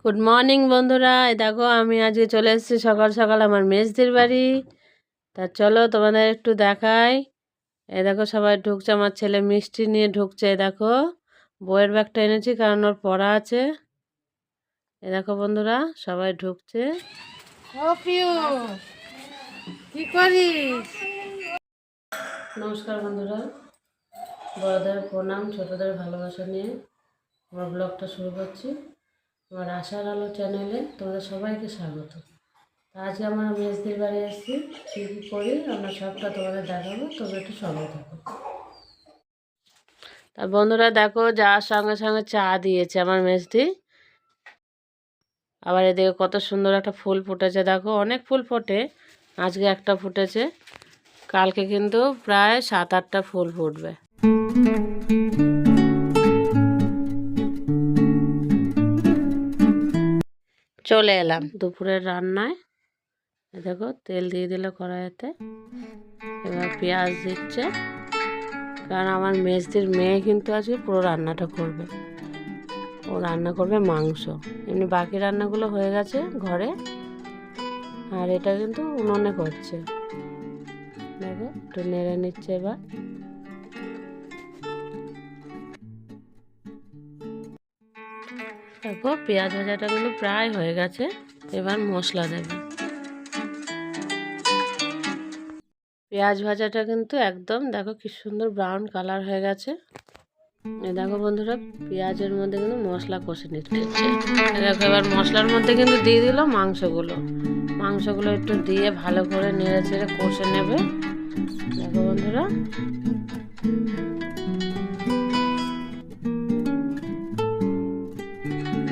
Good morning বন্ধুরা, এই দেখো আমি আজকে চলে এসেছি সকাল সকাল আমার মেজদির বাড়ি। তা চলো তোমাদের একটু দেখাই। এই দেখো সবাই ঢুকছে, আমার ছেলে মিষ্টি নিয়ে ঢুকছে। এই দেখো বইয়ের ব্যাগটা এনেছি কারণ ওর পড়া আছে। এই দেখো বন্ধুরা সবাই ঢুকছে। কি করিস? নমস্কার বন্ধুরা, বড়দের প্রণাম, ছোটদের ভালোবাসা নিয়ে আমার ব্লগটা শুরু করছি। আমার আশার আলো চ্যানেলে তোমাদের সবাইকে স্বাগত। আজকে আমরা মেজদির বাড়ি এসেছি, কী কী করি আমরা সবটা তোমাদের দেখাবো, তবে একটু সঙ্গে থাকো। তা বন্ধুরা দেখো, যাওয়ার সঙ্গে সঙ্গে চা দিয়েছে আমার মেজদি। আবার এদিকে কত সুন্দর একটা ফুল ফুটেছে, দেখো অনেক ফুল ফোটে, আজকে একটা ফুটেছে, কালকে কিন্তু প্রায় 7-8টা ফুল ফুটবে। চলে এলাম দুপুরের রান্নায়। দেখো তেল দিয়ে দিল কড়াইতে, এবার পেঁয়াজ দিচ্ছে, কারণ আমার মেজদির মেয়ে কিন্তু আজকে পুরো রান্নাটা করবে। ও রান্না করবে মাংস, এমনি বাকি রান্নাগুলো হয়ে গেছে ঘরে, আর এটা কিন্তু উনুনে করছে। দেখো একটু নেড়ে নিচ্ছে। এবার দেখো পেঁয়াজ ভাজাটা কিন্তু প্রায় হয়ে গেছে, এবার মশলা দেবে। পেঁয়াজ ভাজাটা কিন্তু একদম দেখো কি সুন্দর ব্রাউন কালার হয়ে গেছে। দেখো বন্ধুরা পেঁয়াজের মধ্যে কিন্তু মশলা কষে নিচ্ছে। দেখো এবার মশলার মধ্যে কিন্তু দিয়ে দিল মাংসগুলো একটু দিয়ে ভালো করে নেড়ে চেড়ে কষে নেবে। দেখো বন্ধুরা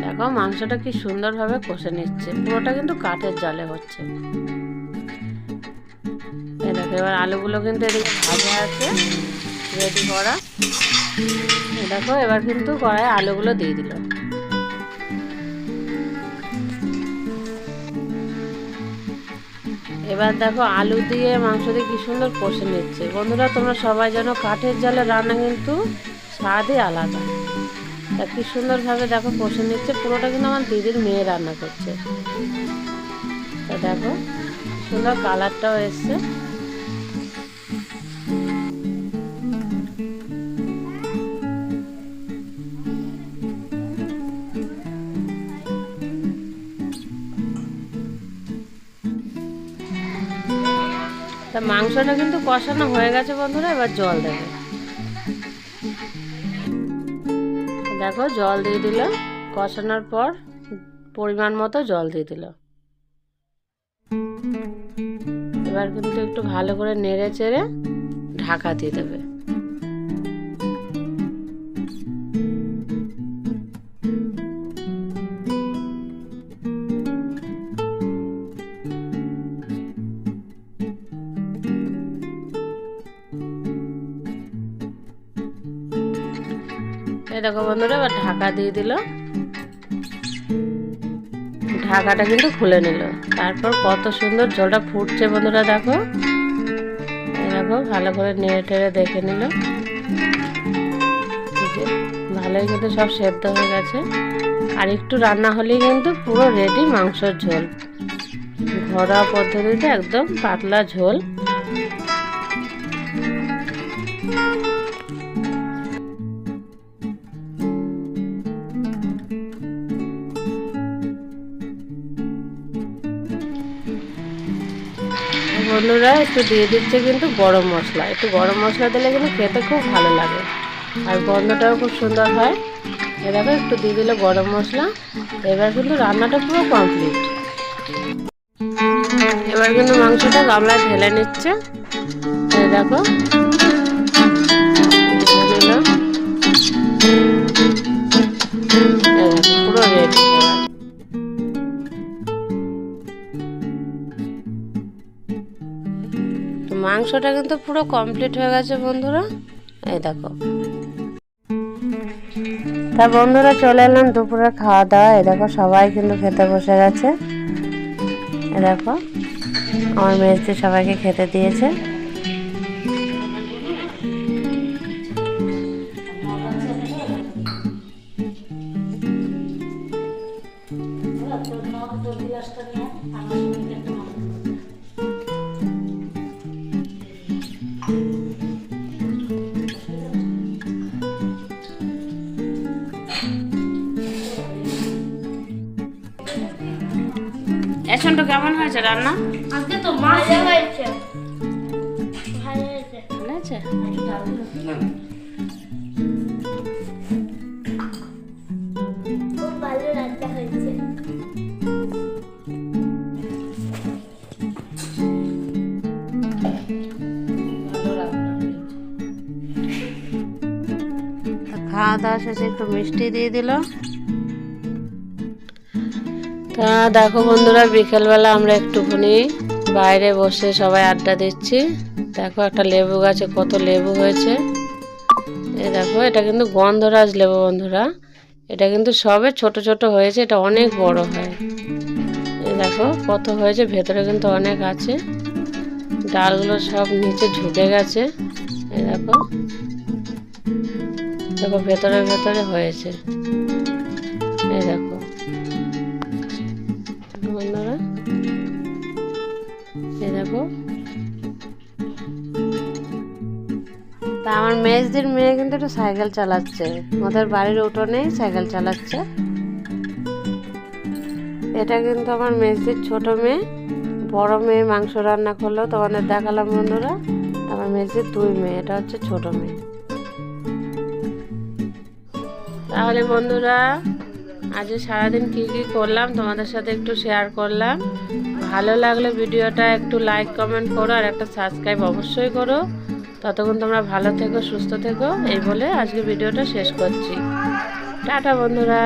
দেখো মাংসটা কি সুন্দরভাবে কষে নিচ্ছে, পুরোটা কিন্তু কাঠের জালে হচ্ছে। দেখো এবার আলুগুলো কিন্তু এদিকে ভাজা আছে রেডি করা। দেখো এবার কিন্তু কড়াই আলুগুলো দিয়ে দিল। এবার দেখো আলু দিয়ে মাংস দিয়ে কি সুন্দর কষে নিচ্ছে। বন্ধুরা তোমরা সবাই জানো কাঠের জালে রান্না কিন্তু স্বাদই আলাদা। তা কি সুন্দরভাবে দেখো কষে নিচ্ছে, পুরোটা কিন্তু আমার দিদির মেয়ে রান্না করছে। তা দেখো সুন্দর কালারটাও এসছে। তা মাংসটা কিন্তু কষানো হয়ে গেছে বন্ধুরা, এবার জল দেবে। দেখো জল দিয়ে দিল, কষানোর পর পরিমাণ মতো জল দিয়ে দিল। এবার কিন্তু একটু ভালো করে নেড়ে চেড়ে ঢাকা দিয়ে দেবে। এই দেখো বন্ধুরা এবার ঢাকা দিয়ে দিল, ঢাকাটা কিন্তু খুলে নিল। তারপর কত সুন্দর জলটা ফুটছে বন্ধুরা দেখো। দেখো ভালো করে নেড়ে টেড়ে দেখে নিল, ভালোই কিন্তু সব সেদ্ধ হয়ে গেছে। আর একটু রান্না হলেই কিন্তু পুরো রেডি মাংসের ঝোল, ঘরোয়া পদ্ধতিতে একদম পাতলা ঝোল। বন্ধুরা একটু দিয়ে দিচ্ছে কিন্তু গরম মশলা, একটু গরম মশলা দিলে কিন্তু খেতে খুব ভালো লাগে আর গন্ধটাও খুব সুন্দর হয়। এভাবে একটু দিয়ে দিলে গরম মশলা। এবার কিন্তু রান্নাটা পুরো কমপ্লিট। এবার কিন্তু মাংসটা গামলায় ঢেলে নিচ্ছে। দেখো পুরো রেডি। মাংসটা কিন্তু পুরো কমপ্লিট হয়ে গেছে বন্ধুরা। এই দেখো তা বন্ধুরা চলে এলাম দুপুরে খাওয়া দাওয়া। এই দেখো সবাই কিন্তু খেতে বসে গেছে। এই দেখো আমার মেজদি সবাইকে খেতে দিয়েছে। এখন তো কেমন হয়েছে রান্না? আজকে তো ভালো হয়েছে। ভালো হয়েছে। ভালো আছে? খুব ভালো রান্না হয়েছে। খাওয়া দাওয়া শেষে একটু মিষ্টি দিয়ে দিল। তা দেখো বন্ধুরা, বিকেলবেলা আমরা একটুখানি বাইরে বসে সবাই আড্ডা দিচ্ছি। দেখো একটা লেবু গাছে কত লেবু হয়েছে। এই দেখো, এটা কিন্তু গন্ধরাজ লেবু বন্ধুরা। এটা কিন্তু সবে ছোট ছোট হয়েছে, এটা অনেক বড় হয়। এই দেখো কত হয়েছে, ভেতরে কিন্তু অনেক আছে। ডালগুলো সব নিচে ঝুঁকে গেছে। এই দেখো, দেখো ভেতরে ভেতরে হয়েছে। এই দেখো বন্ধুরা, এই দেখো। তা আমার মেজদির মেয়ে কিন্তু একটু সাইকেল চালাচ্ছে, আমাদের বাড়ির উঠোনেই সাইকেল চালাচ্ছে। এটা কিন্তু আমার মেজদির ছোট মেয়ে। বড় মেয়ে মাংস রান্না করলো, তোমাদের দেখালাম বন্ধুরা। আমার মেজদির 2 মেয়ে, এটা হচ্ছে ছোট মেয়ে। তাহলে বন্ধুরা, আজ সারাদিন কি কি করলাম তোমাদের সাথে একটু শেয়ার করলাম। ভালো লাগলে ভিডিওটা একটু লাইক কমেন্ট করো, আর একটা সাবস্ক্রাইব অবশ্যই করো। ততক্ষণ তোমরা ভালো থেকো, সুস্থ থেকো, এই বলে আজকে ভিডিওটা শেষ করছি। টাটা বন্ধুরা।